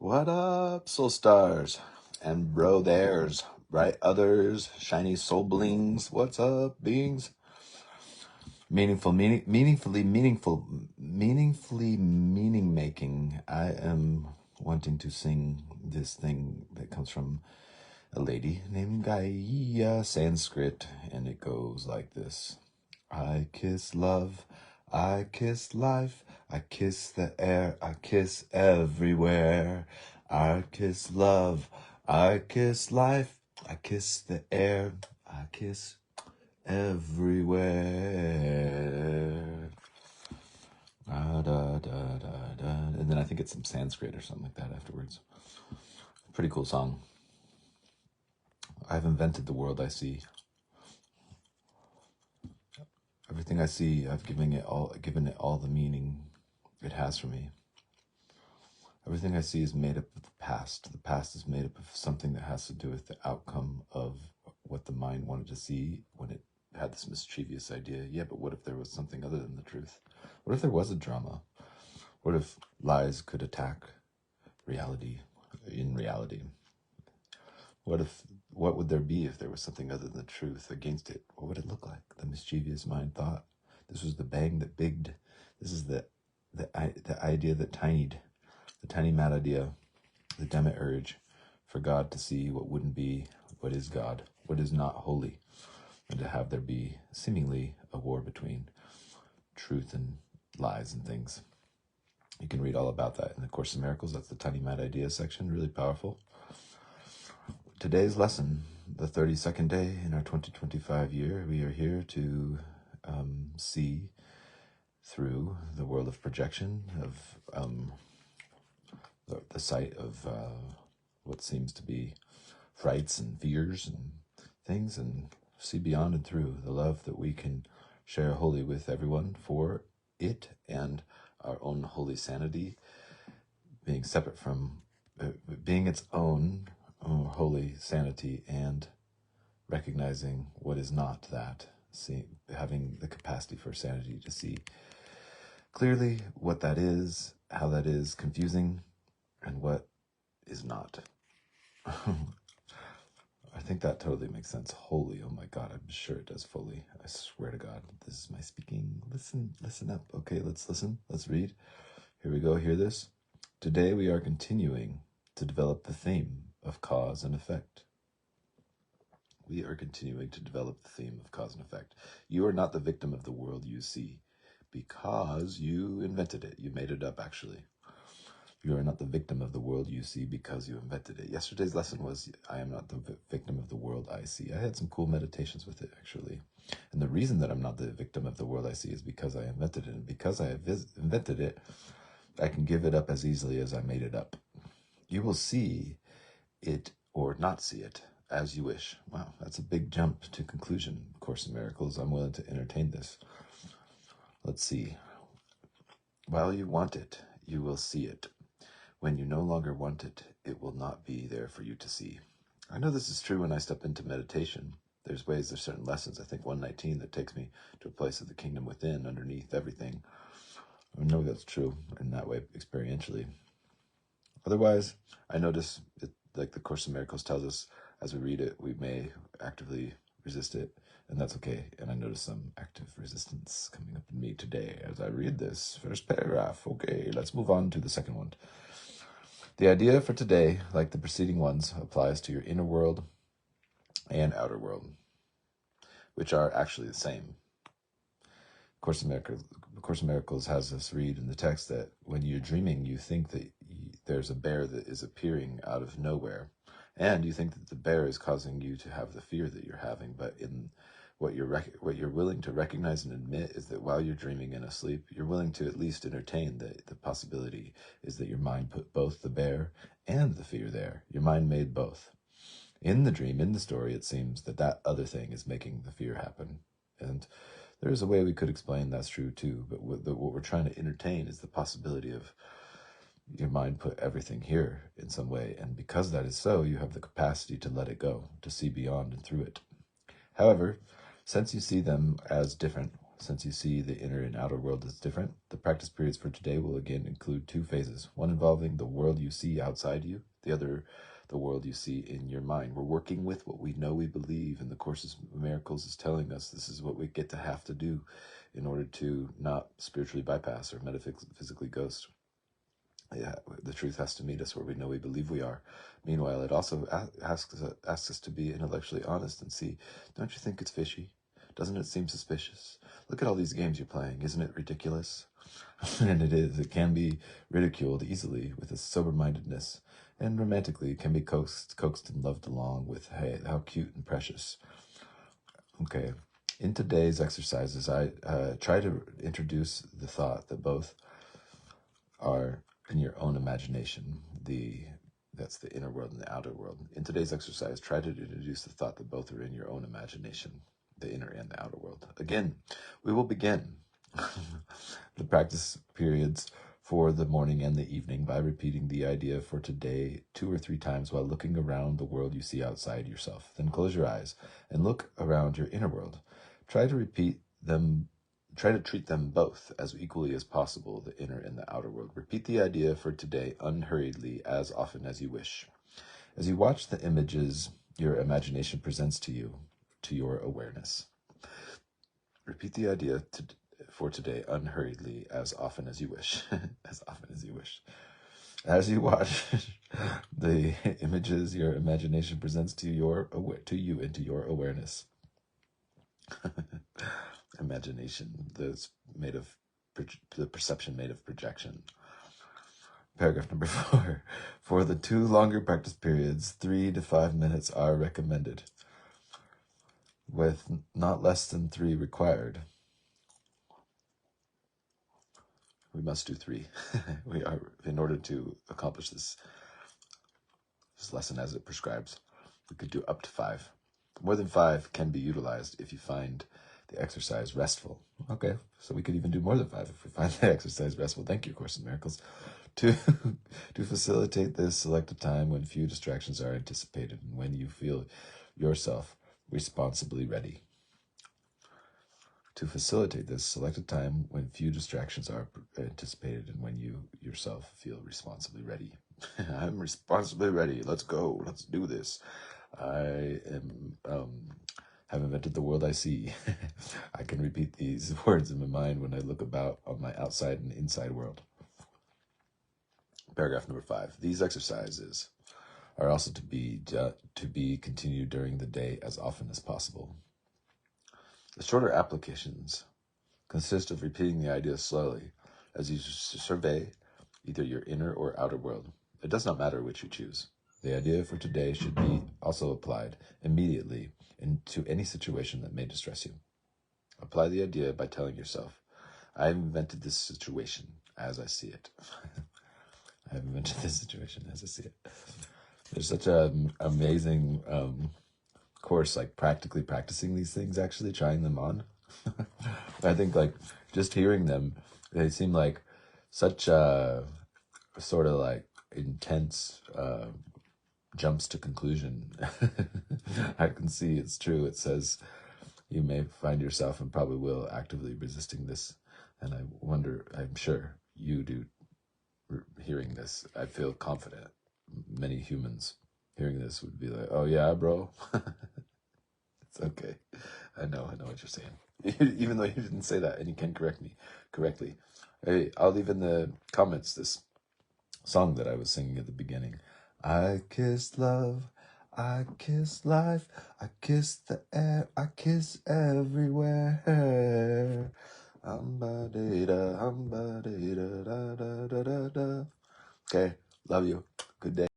What up, soul stars and bro there's bright others, shiny soul blings? What's up, beings? Meaningfully meaning making. I am wanting to sing this thing that comes from a lady named Gaia Sanskrit, and it goes like this. I kiss love, I kiss life, I kiss the air, I kiss everywhere. I kiss love, I kiss life, I kiss the air, I kiss everywhere. And then I think it's some Sanskrit or something like that afterwards. Pretty cool song. I've invented the world I see. Everything I see, I've given it all the meaning it has for me. Everything I see is made up of the past. The past is made up of something that has to do with the outcome of what the mind wanted to see when it had this mischievous idea. Yeah, but what if there was something other than the truth? What if there was a drama? What if lies could attack reality in reality? What would there be if there was something other than the truth against it? What would it look like? The mischievous mind thought. This was the bang that bigged. This is the idea that tinied. The tiny mad idea, the demiurge, for God to see what wouldn't be, what is God, what is not holy, and to have there be seemingly a war between truth and lies and things. You can read all about that in the Course in Miracles. That's the tiny mad idea section, really powerful. Today's lesson, the 32nd day in our 2025 year, we are here to see through the world of projection, of the sight of what seems to be frights and fears and things, and see beyond and through the love that we can share wholly with everyone for it and our own holy sanity, being separate from, being its own holy sanity and recognizing what is not that, having the capacity for sanity to see clearly what that is, how that is confusing, and what is not. I think that totally makes sense. Holy, oh my God, I'm sure it does fully. I swear to God, this is my speaking. Listen up. Okay, let's listen. Let's read. Here we go. Hear this. Today we are continuing to develop the theme of cause and effect. We are continuing to develop the theme of cause and effect. You are not the victim of the world you see because you invented it. You made it up, actually. You are not the victim of the world you see because you invented it. Yesterday's lesson was, I am not the victim of the world I see. I had some cool meditations with it, actually. And the reason that I'm not the victim of the world I see is because I invented it. And because I have invented it, I can give it up as easily as I made it up. You will see it or not see it as you wish. Wow, that's a big jump to conclusion. Course in Miracles, I'm willing to entertain this. Let's see. While you want it, you will see it. When you no longer want it, it will not be there for you to see. I know this is true when I step into meditation. There's certain lessons, I think 119, that takes me to a place of the kingdom within, underneath everything. I know that's true in that way, experientially. Otherwise, I notice, like the Course in Miracles tells us, as we read it, we may actively resist it, and that's okay. And I notice some active resistance coming up in me today as I read this first paragraph. Okay, let's move on to the second one. The idea for today, like the preceding ones, applies to your inner world and outer world, which are actually the same. Course in Miracles has us read in the text that when you're dreaming, you think that there's a bear that is appearing out of nowhere, and you think that the bear is causing you to have the fear that you're having. But in what you're willing to recognize and admit is that while you're dreaming and asleep, you're willing to at least entertain the possibility is that your mind put both the bear and the fear there. Your mind made both. In the dream, in the story, it seems that other thing is making the fear happen. And there's a way we could explain that's true too, but what we're trying to entertain is the possibility of your mind put everything here in some way. And because that is so, you have the capacity to let it go, to see beyond and through it. However, since you see them as different, Since you see the inner and outer world as different, the practice periods for today will again include two phases, one involving the world you see outside you, the other the world you see in your mind. We're working with what we know we believe, and the Course of Miracles is telling us this is what we get to have to do in order to not spiritually bypass or metaphysically ghost. Yeah, the truth has to meet us where we know we believe we are. Meanwhile, it also asks us to be intellectually honest and see, don't you think it's fishy? Doesn't it seem suspicious? Look at all these games you're playing. Isn't it ridiculous? And it is. It can be ridiculed easily with a sober-mindedness, and romantically it can be coaxed and loved along with, hey, how cute and precious. Okay. In today's exercises, I try to introduce the thought that both are in your own imagination. That's the inner world and the outer world. In today's exercise, try to introduce the thought that both are in your own imagination, the inner and the outer world. Again, we will begin the practice periods for the morning and the evening by repeating the idea for today 2 or 3 times while looking around the world you see outside yourself. Then close your eyes and look around your inner world. Try to treat them both as equally as possible, the inner and the outer world. Repeat the idea for today unhurriedly as often as you wish. As you watch the images your imagination presents to you, to your awareness. Repeat the idea for today unhurriedly as often as you wish. As often as you wish. As you watch the images your imagination presents to you into your awareness. Imagination, the perception made of projection. Paragraph number 4. For the 2 longer practice periods, 3 to 5 minutes are recommended, with not less than 3 required. We must do 3. We are, in order to accomplish this lesson as it prescribes, we could do up to 5. More than 5 can be utilized if you find the exercise restful. Okay, so we could even do more than 5 if we find the exercise restful. Thank you, Course in Miracles. To facilitate this, select a time when few distractions are anticipated and when you feel yourself responsibly ready. To facilitate this, select a time when few distractions are anticipated and when you yourself feel responsibly ready. I'm responsibly ready. Let's go. Let's do this. I am have invented the world I see. I can repeat these words in my mind when I look about on my outside and inside world. Paragraph number 5. These exercises are also to be continued during the day as often as possible. The shorter applications consist of repeating the idea slowly as you survey either your inner or outer world. It does not matter which you choose. The idea for today should be also applied immediately into any situation that may distress you. Apply the idea by telling yourself, I have invented this situation as I see it. I have invented this situation as I see it. There's such an amazing course, like practically practicing these things, actually trying them on. I think like just hearing them, they seem like such sort of like intense jumps to conclusion. I can see it's true. It says you may find yourself and probably will actively resisting this. And I wonder, I'm sure you do hearing this. I feel confident many humans hearing this would be like, oh yeah, bro. It's okay. I know what you're saying. Even though you didn't say that and you can correct me correctly. Hey, I'll leave in the comments this song that I was singing at the beginning. I kiss love, I kiss life, I kiss the air, I kiss everywhere. Okay, love you. Good day.